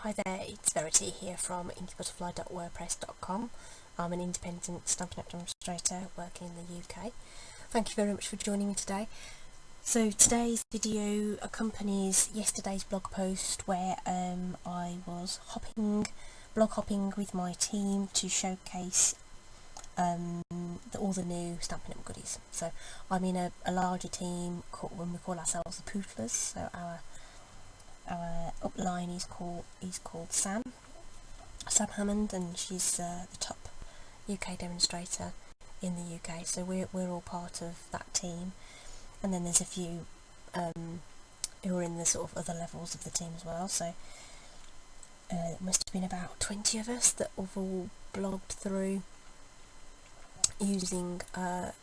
Hi there, it's Verity here from inkybutterfly.wordpress.com. I'm an independent Stampin' demonstrator working in the UK. Thank you very much for joining me today. So today's video accompanies yesterday's blog post where I was blog hopping with my team to showcase all the new Stampin' Up goodies. So I'm in a larger team when we call ourselves the Poodlers. So our upline is called Sam Hammond, and she's the top UK demonstrator in the UK. So we're all part of that team, and then there's a few who are in the sort of other levels of the team as well. So it must have been about 20 of us that have all blogged through using the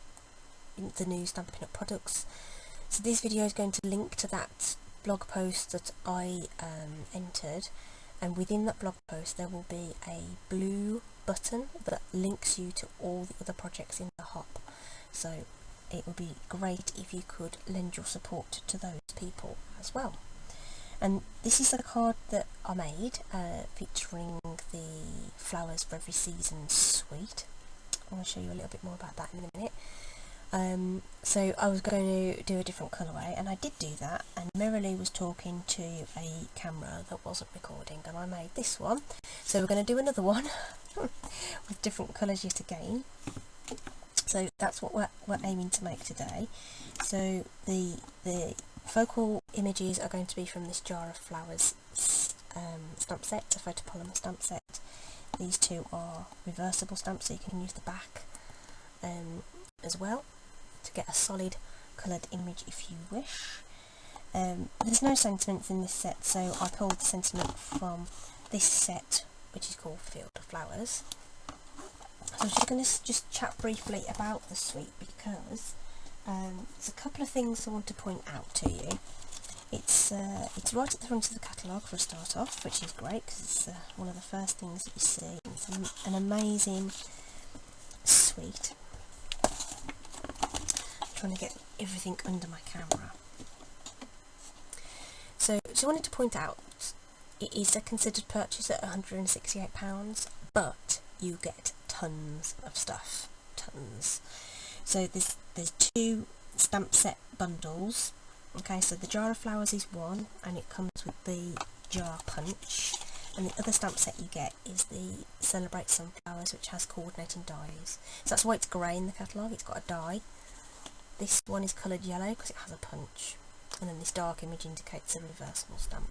new Stampin' Up products. So this video is going to link to that blog post that I entered, and within that blog post there will be a blue button that links you to all the other projects in the hop. So it would be great if you could lend your support to those people as well. And this is a card that I made featuring the Flowers for Every Season suite. I'm going to show you a little bit more about that in a minute. So I was going to do a different colourway, and I did do that, and Merrily was talking to a camera that wasn't recording, and I made this one. So we're going to do another one with different colours yet again. So that's what we're aiming to make today. So the focal images are going to be from this Jar of Flowers stamp set, a photopolymer stamp set. These two are reversible stamps, so you can use the back as well to get a solid coloured image if you wish. There's no sentiments in this set, so I pulled the sentiment from this set, which is called Field of Flowers. So I'm just going to chat briefly about the suite, because there's a couple of things I want to point out to you. It's right at the front of the catalogue for a start off, which is great because it's one of the first things that you see. It's an amazing suite. Trying to get everything under my camera. So I wanted to point out, it is a considered purchase at £168, but you get tons of stuff, tons. So there's two stamp set bundles. Okay, so the Jar of Flowers is one, and it comes with the jar punch, and the other stamp set you get is the Celebrate Sunflowers, which has coordinating dies. So that's why it's grey in the catalogue, it's got a die. This one is coloured yellow because it has a punch, and then this dark image indicates a reversible stamp.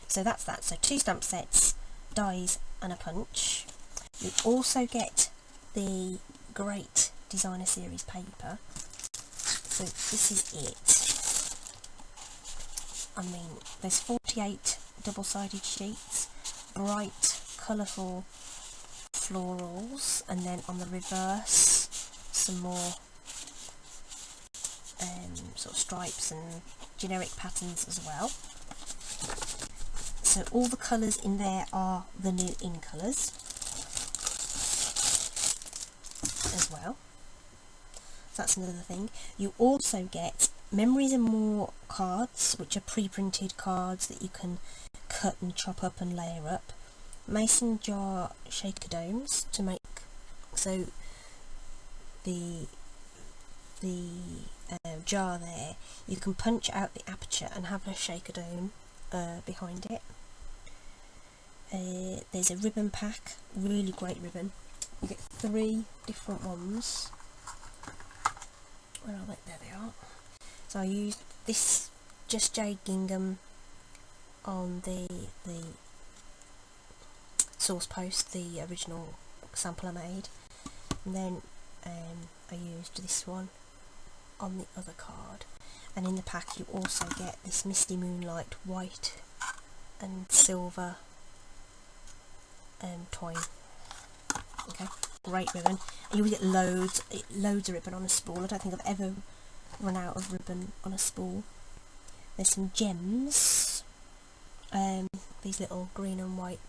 So that's that. So two stamp sets, dies and a punch. You also get the great Designer Series paper. So this is it. I mean, there's 48 double-sided sheets, bright, colourful florals, and then on the reverse some more sort of stripes and generic patterns as well. So all the colours in there are the new in colours as well. So that's another thing. You also get Memories and More cards, which are pre-printed cards that you can cut and chop up and layer up. Mason jar shaker domes to make, so the jar there, you can punch out the aperture and have a shaker dome behind it. There's a ribbon pack, really great ribbon. You get 3 different ones. Where are they? There they are. So I used this Just Jade gingham on the source post, the original sample I made, and then I used this one on the other card. And in the pack you also get this Misty Moonlight white and silver twine. Okay, great ribbon, and you will get loads of ribbon on a spool. I don't think I've ever run out of ribbon on a spool. There's some gems, these little green and white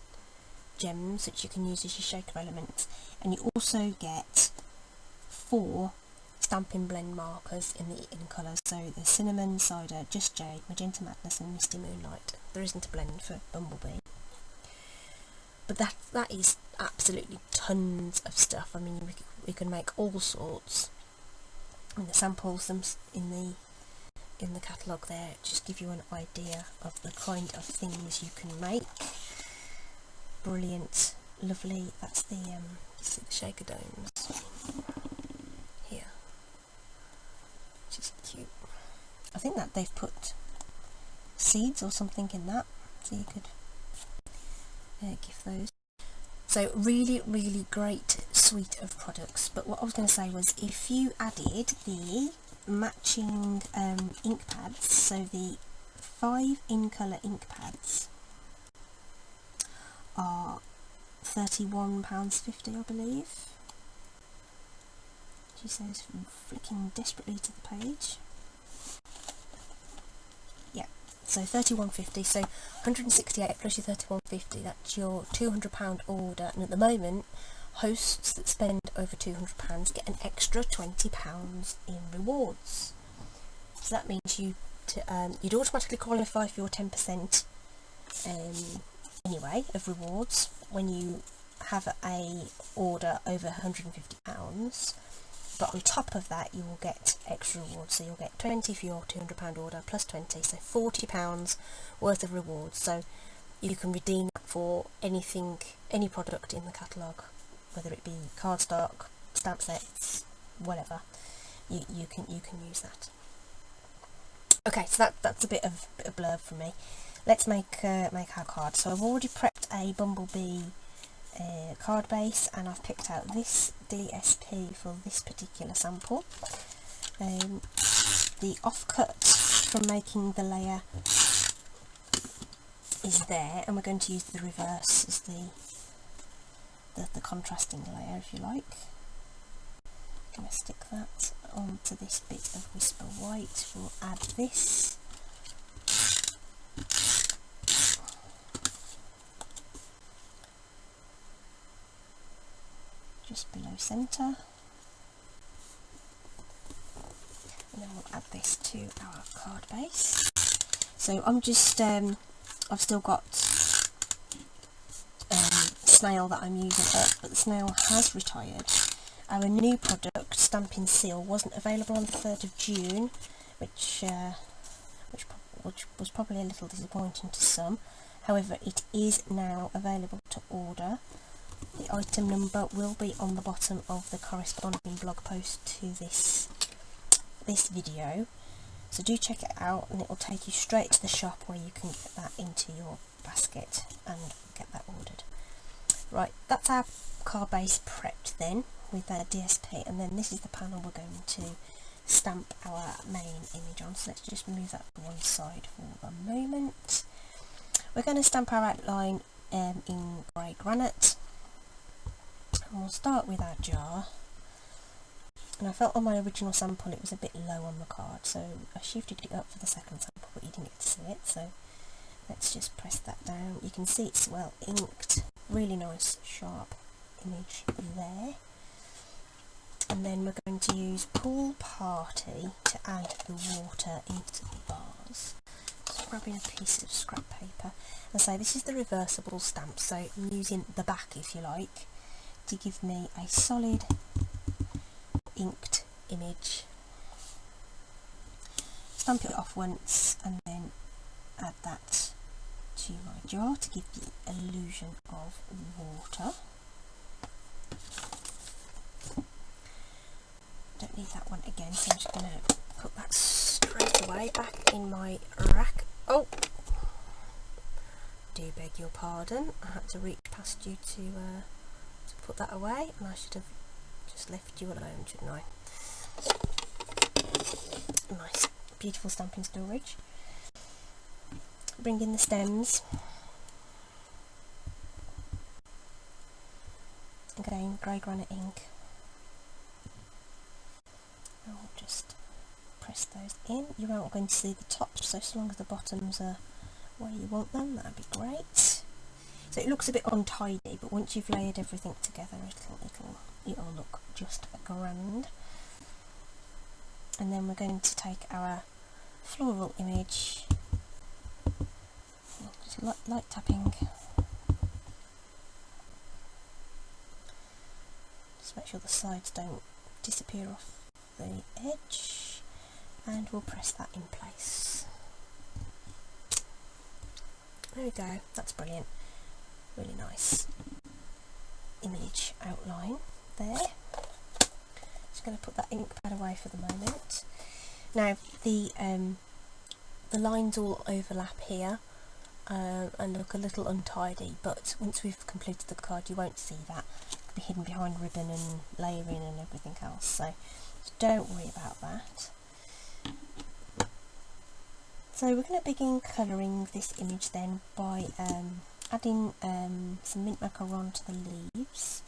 gems which you can use as your shaker elements, and you also get 4 Stampin' blend markers in colours. So there's Cinnamon, Cider, Just Jade, Magenta Madness and Misty Moonlight. There isn't a blend for Bumblebee. but that is absolutely tons of stuff. I mean, we can make all sorts. And the samples in the catalogue there just give you an idea of the kind of things you can make. Brilliant, lovely. That's the shaker domes here, which is cute. I think that they've put seeds or something in that, so you could give those. So really, really great suite of products. But what I was going to say was, if you added the matching ink pads, so the 5 in colour ink pads are £31.50, I believe. She says flicking desperately to the page. Yeah, so £31.50, so 168 plus your £31.50, that's your £200 order. And at the moment, hosts that spend over £200 get an extra £20 in rewards. So that means you'd automatically qualify for your 10% anyway of rewards when you have a order over £150. But on top of that, you will get extra rewards. So you'll get 20 for your £200 order plus 20, so £40 worth of rewards. So you can redeem that for anything, any product in the catalogue, whether it be cardstock, stamp sets, whatever. You can use that. Okay, so that's a bit of blurb from me. Let's make our card. So I've already prepped a bumblebee card base, and I've picked out this DSP for this particular sample. The offcut from making the layer is there, and we're going to use the reverse as the contrasting layer, if you like. I'm going to stick that onto this bit of Whisper White. We'll add this. Just below centre. And then we'll add this to our card base. So I'm just, I've still got snail that I'm using up, but the snail has retired. Our new product, Stampin' Seal, wasn't available on the 3rd of June, which was probably a little disappointing to some. However, it is now available to order. The item number will be on the bottom of the corresponding blog post to this video, so do check it out, and it will take you straight to the shop where you can get that into your basket and get that ordered. Right, that's our card base prepped then with our DSP, and then this is the panel we're going to stamp our main image on. So let's just move that to one side for the moment. We're going to stamp our outline in grey granite, and we'll start with our jar. And I felt on my original sample it was a bit low on the card, so I shifted it up for the second sample, but you didn't get to see it, so let's just press that down. You can see it's well inked, really nice sharp image there. And then we're going to use Pool Party to add the water into the bars. Just grabbing a piece of scrap paper, and so this is the reversible stamp, so I'm using the back, if you like, to give me a solid inked image. Stamp it off once and then add that to my jar to give the illusion of water. Don't need that one again, so I'm just going to put that straight away back in my rack. Oh, do beg your pardon, I had to reach past you to put that away, and I should have just left you alone, shouldn't I? Nice, beautiful stamping storage. Bring in the stems. Again, grey granite ink. I'll just press those in. You aren't going to see the tops, so as long as the bottoms are where you want them, that'd be great. So it looks a bit untidy, but once you've layered everything together, it'll look just grand. And then we're going to take our floral image, just light tapping Just make sure the sides don't disappear off the edge, and we'll press that in place. There we go, that's brilliant. Really nice image outline there. Just going to put that ink pad away for the moment. Now the lines all overlap here and look a little untidy, but once we've completed the card you won't see that. It'll be hidden behind ribbon and layering and everything else, so don't worry about that. So we're going to begin colouring this image then by adding some mint macaron to the leaves.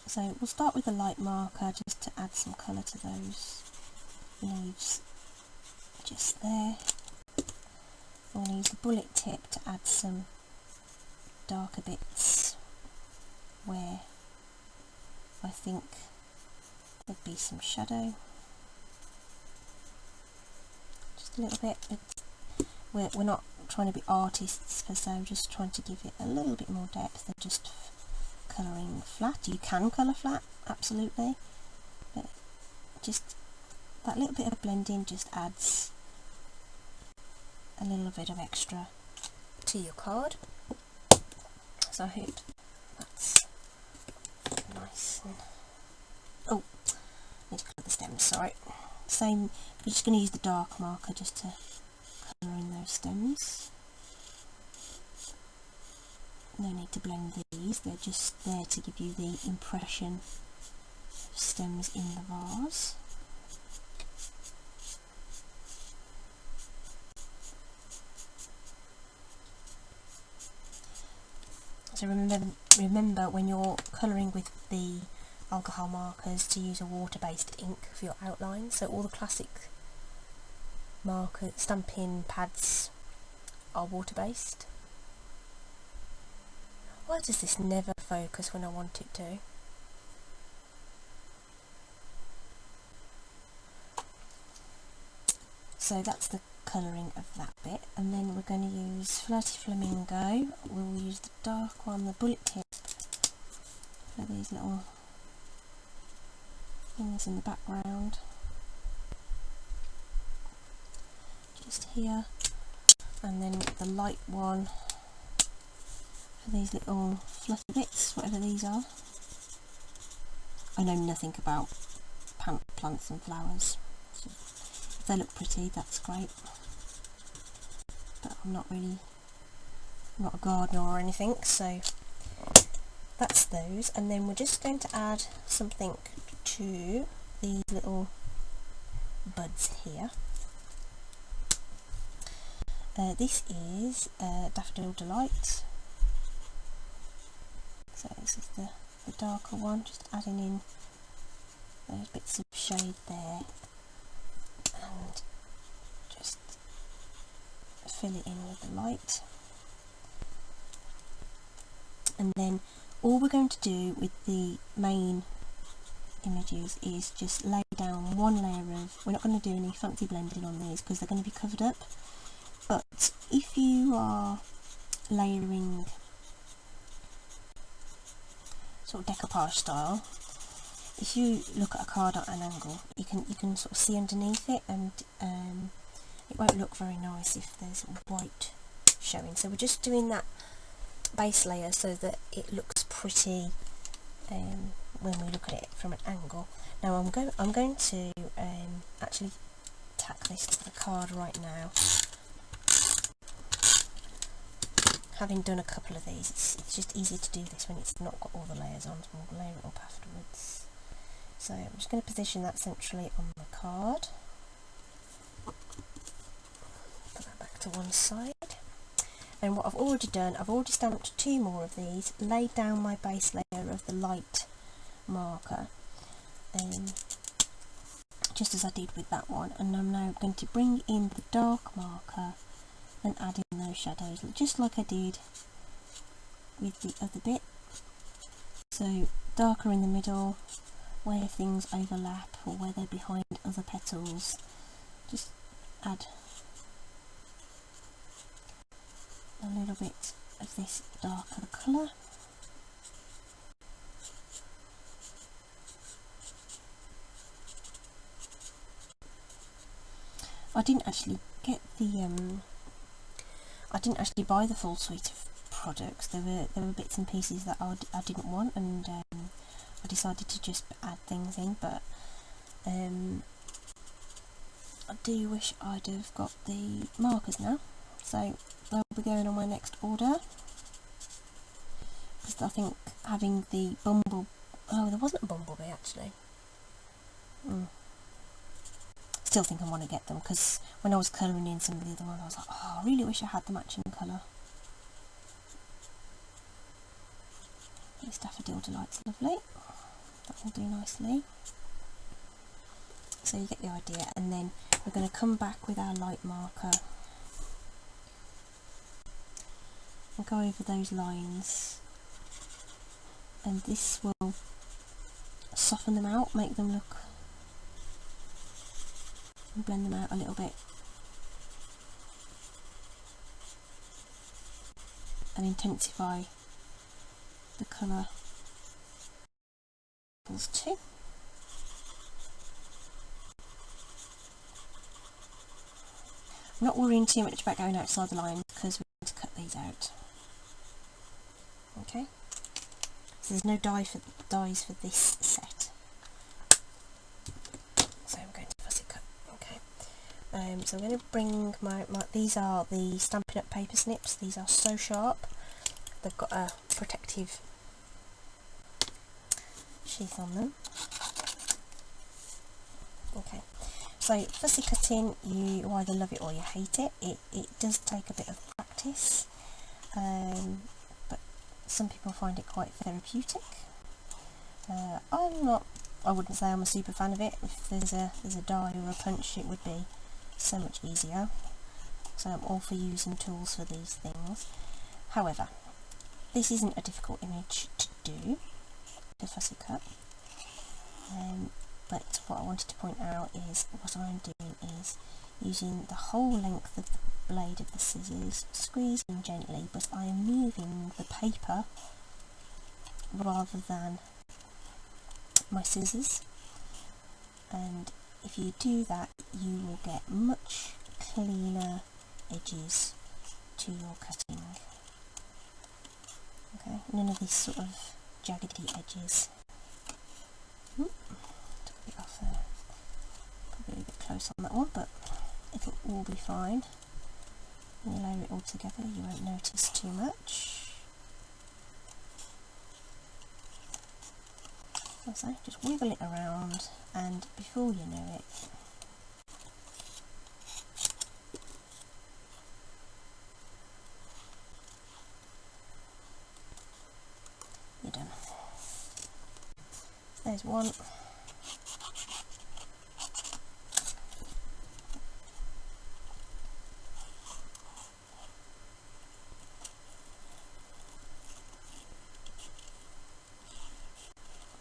So we'll start with a light marker just to add some colour to those leaves just there. I'm going to use the bullet tip to add some darker bits where I think there'd be some shadow. Just a little bit. We're not trying to be artists per se, I'm just trying to give it a little bit more depth than just colouring flat. You can colour flat, absolutely, but just that little bit of blending just adds a little bit of extra to your card. So I hope that's nice. And oh, I need to colour the stems, sorry. Same, we're just going to use the dark marker just to colour in those stems. No need to blend these, they're just there to give you the impression of stems in the vase. So remember when you're colouring with the alcohol markers to use a water-based ink for your outline. So all the classic marker Stampin pads are water-based. Why does this never focus when I want it to? So that's the colouring of that bit, and then we're going to use Flirty Flamingo. We'll use the dark one, the bullet tip, for these little things in the background. Just here, and then the light one for these little fluffy bits, whatever these are. I know nothing about plants and flowers. So if they look pretty, that's great. But I'm not a gardener or anything, so that's those. And then we're just going to add something to these little buds here. This is Daffodil Delight. So this is the darker one, just adding in those bits of shade there and just fill it in with the light. And then all we're going to do with the main images is just lay down one layer of, we're not going to do any fancy blending on these because they're going to be covered up, but if you are layering sort of decoupage style, if you look at a card at an angle, you can sort of see underneath it, and it won't look very nice if there's white showing. So we're just doing that base layer so that it looks pretty when we look at it from an angle. Now I'm going to actually tack this to the card right now. Having done a couple of these, it's just easier to do this when it's not got all the layers on, so we'll layer it up afterwards. So I'm just going to position that centrally on the card. Put that back to one side. And what I've already done, I've already stamped 2 more of these, laid down my base layer of the light marker, just as I did with that one, and I'm now going to bring in the dark marker and add in those shadows, just like I did with the other bit. So darker in the middle, where things overlap or where they're behind other petals, just add a little bit of this darker colour. I didn't actually get the I didn't actually buy the full suite of products. There were bits and pieces that I didn't want, and I decided to just add things in, but I do wish I'd have got the markers now, so they'll be going on my next order, because I think having the there wasn't a bumblebee actually. Still think I want to get them, because when I was colouring in some of the other ones I was like, oh, I really wish I had the matching colour. This Daffodil Delight's lovely, that will do nicely. So you get the idea, and then we're going to come back with our light marker and go over those lines, and this will soften them out, make them look, and blend them out a little bit, and intensify the colour too. I'm not worrying too much about going outside the line, because we're going to cut these out. Okay, so there's no dies for this set, so I'm going to fussy cut. Okay, so I'm going to bring my these are the Stampin' Up paper snips. These are so sharp, they've got a protective sheath on them. Okay, so fussy cutting, you either love it or you hate it. It does take a bit of practice, but some people find it quite therapeutic. I wouldn't say I'm a super fan of it. If there's a die or a punch, it would be so much easier. So I'm all for using tools for these things. However, this isn't a difficult image to do, to fussy cut. But what I wanted to point out is what I'm doing is using the whole length of the blade of the scissors, squeezing gently, but I am moving the paper rather than my scissors, and if you do that you will get much cleaner edges to your cutting. Okay, none of these sort of jaggedy edges. Took a bit off there, probably a bit close on that one, but it'll all be fine. When you layer it all together you won't notice too much. So just wiggle it around, and before you know it, you're done. There's one.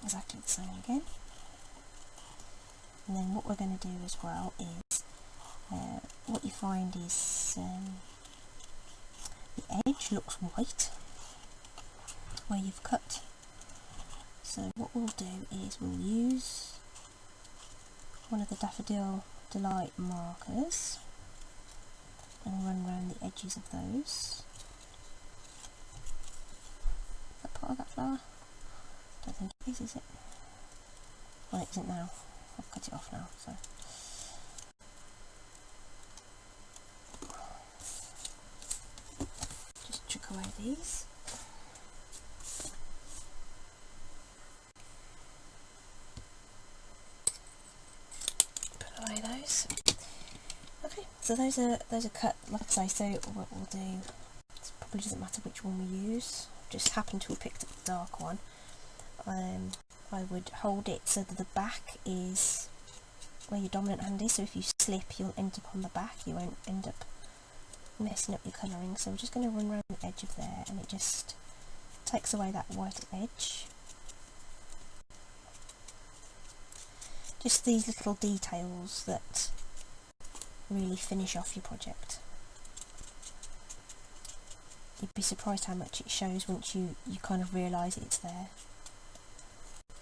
Exactly the same again. And then what we're going to do as well is, what you find is the edge looks white where you've cut. So what we'll do is we'll use one of the Daffodil Delight markers and run around the edges of those. Is that part of that flower? I don't think it is it? Well, it isn't now. I've cut it off now, so. Just chuck away these. Put away those. Okay, so those are cut, like I say. So what we'll do, it probably doesn't matter which one we use. Just happened to have picked up the dark one. I would hold it so that the back is where your dominant hand is, so if you slip you'll end up on the back, you won't end up messing up your colouring. So we're just going to run around the edge of there, and it just takes away that white edge. Just these little details that really finish off your project. You'd be surprised how much it shows once you kind of realise it's there.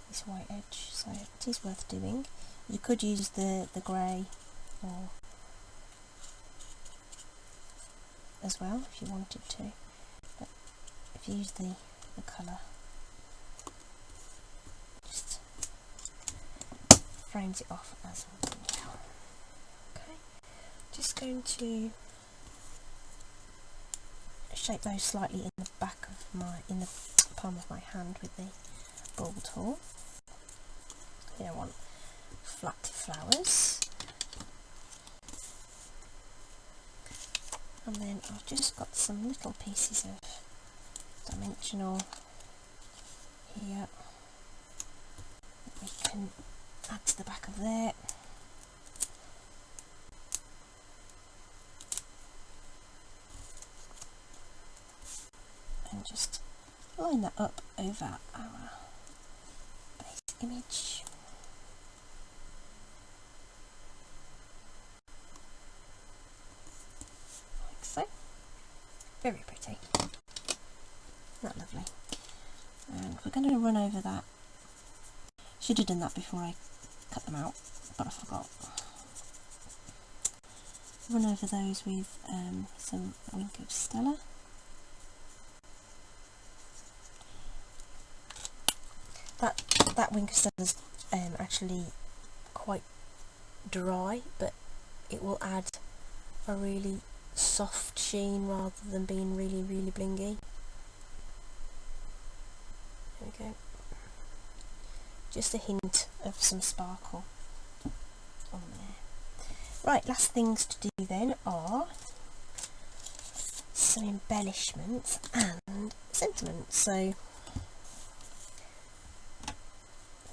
This white edge, so it is worth doing. You could use the grey or as well if you wanted to, but if you use the colour, just frames it off as well. Okay, just going to shape those slightly in the back of in the palm of my hand with the ball tool. Here I want flat flowers, and then I've just got some little pieces of dimensional here that we can add to the back of there. And just line that up over our base image. Like so. Very pretty. Isn't that lovely? And we're going to run over that. Should have done that before I cut them out, but I forgot. Run over those with some Wink of Stella. That Wink of Stella is actually quite dry, but it will add a really soft sheen rather than being really, really blingy. There we go. Just a hint of some sparkle on there. Right, last things to do then are some embellishments and sentiment. So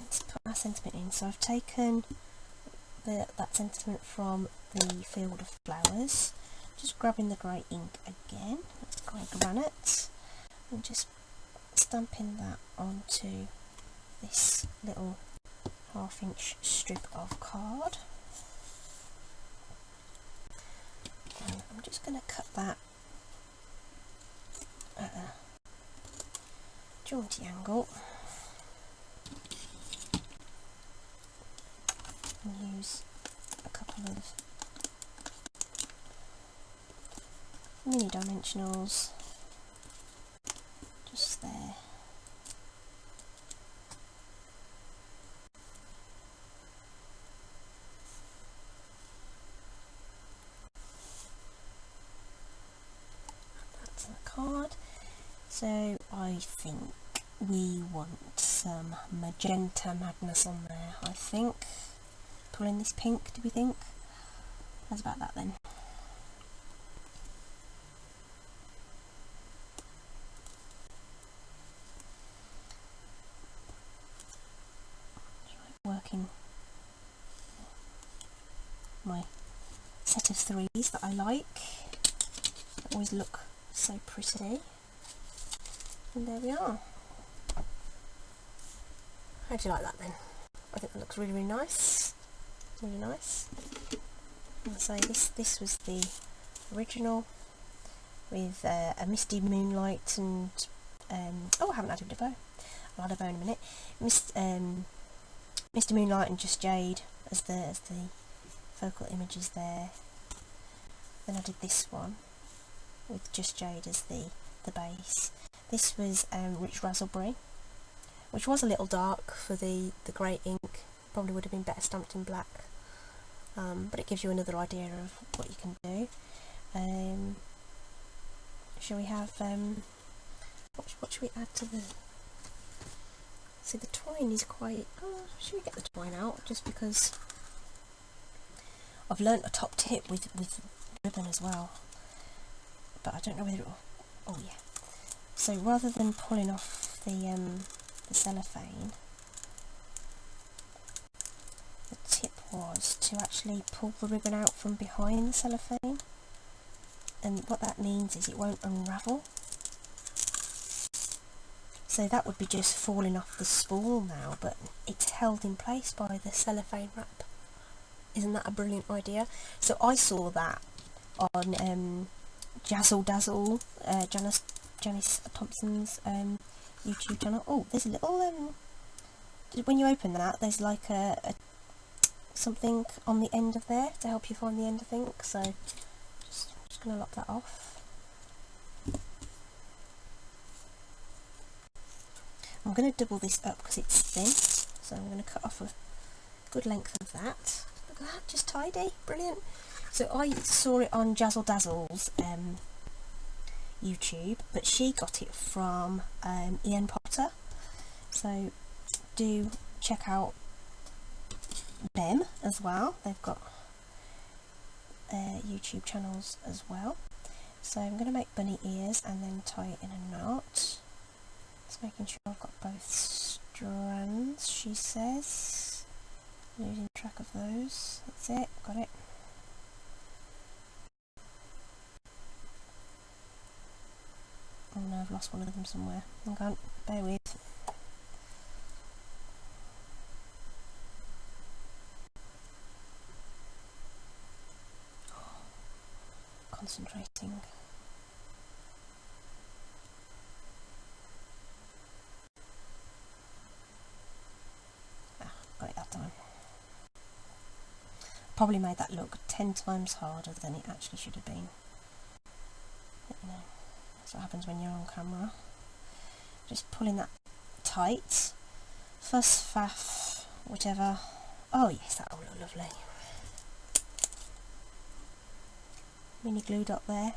let's put our sentiment in. So I've taken that sentiment from the Field of Flowers, just grabbing the grey ink again, that's grey granite, and just stamping that onto this little 1/2 inch strip of card. And I'm just going to cut that at a jaunty angle and use a couple of mini dimensionals just there. That's the card. So I think we want some magenta madness on there, I think. Pull in this pink, do we think? How's about that then? Working my set of 3s that I like, that always look so pretty, and there we are. How do you like that then? I think that looks really, really nice. Really nice. And so this was the original with a misty moonlight and oh, I haven't added a bow. I'll add a bow in a minute. Misty moonlight and just jade as the focal images there. Then I did this one with just jade as the base. This was rich raspberry, which was a little dark for the grey ink. Probably would have been better stamped in black, but it gives you another idea of what you can do. Shall we have what should we add to the? See, the twine is quite. Oh, should we get the twine out? Just because I've learnt a top tip with ribbon as well, but I don't know whether it will. Oh yeah. So rather than pulling off the cellophane, the tip was to actually pull the ribbon out from behind the cellophane, and what that means is it won't unravel. So that would be just falling off the spool now, but it's held in place by the cellophane wrap. Isn't that a brilliant idea? So I saw that on Jazzle Dazzle, Janice Thompson's YouTube channel. Oh, there's a little when you open that, there's like a something on the end of there to help you find the end of things. So just going to lock that off. going to double this up because it's thin, so I'm going to cut off a good length of that. Look at that, just tidy, brilliant. So I saw it on Jazzle Dazzle's YouTube, but she got it from Ian Potter, so do check out them as well. They've got YouTube channels as well. So I'm going to make bunny ears and then tie it in a knot. Just making sure I've got both strands, she says. Losing track of those. That's it, got it. Oh no, I've lost one of them somewhere. Hang on, bear with. Concentrating. Got it that time. Probably made that look 10 times harder than it actually should have been. But, you know, that's what happens when you're on camera. Just pulling that tight. Fuss, faff, whichever. Oh yes, that'll look lovely. Mini glue dot there.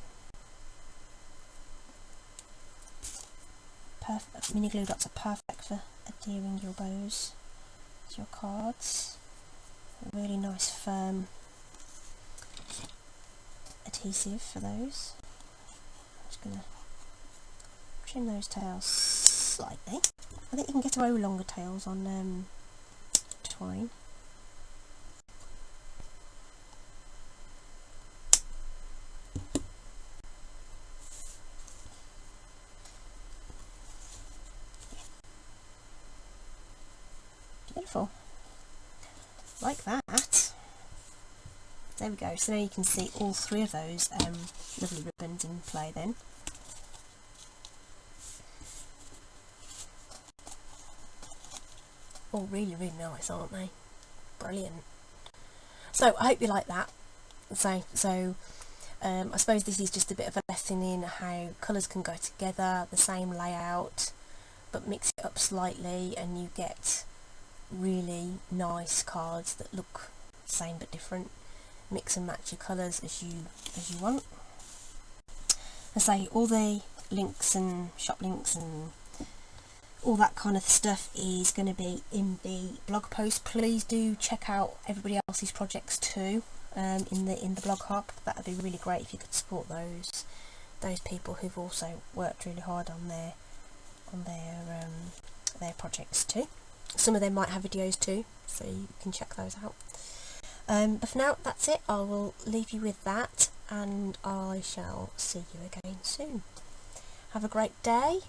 Perfect. Mini glue dots are perfect for adhering your bows to your cards. A really nice firm adhesive for those. I'm just going to trim those tails slightly. I think you can get away with longer tails on twine. Beautiful. Like that. There we go. So now you can see all three of those lovely ribbons in play then. All really, really nice, aren't they? Brilliant. So I hope you like that. So I suppose this is just a bit of a lesson in how colours can go together, the same layout, but mix it up slightly and you get really nice cards that look the same but different. Mix and match your colours as you want. I say all the links and shop links and all that kind of stuff is going to be in the blog post. Please do check out everybody else's projects too in the blog hub. That would be really great if you could support those people who've also worked really hard on their projects too. Some of them might have videos too, so you can check those out. But for now, that's it. I will leave you with that, and I shall see you again soon. Have a great day.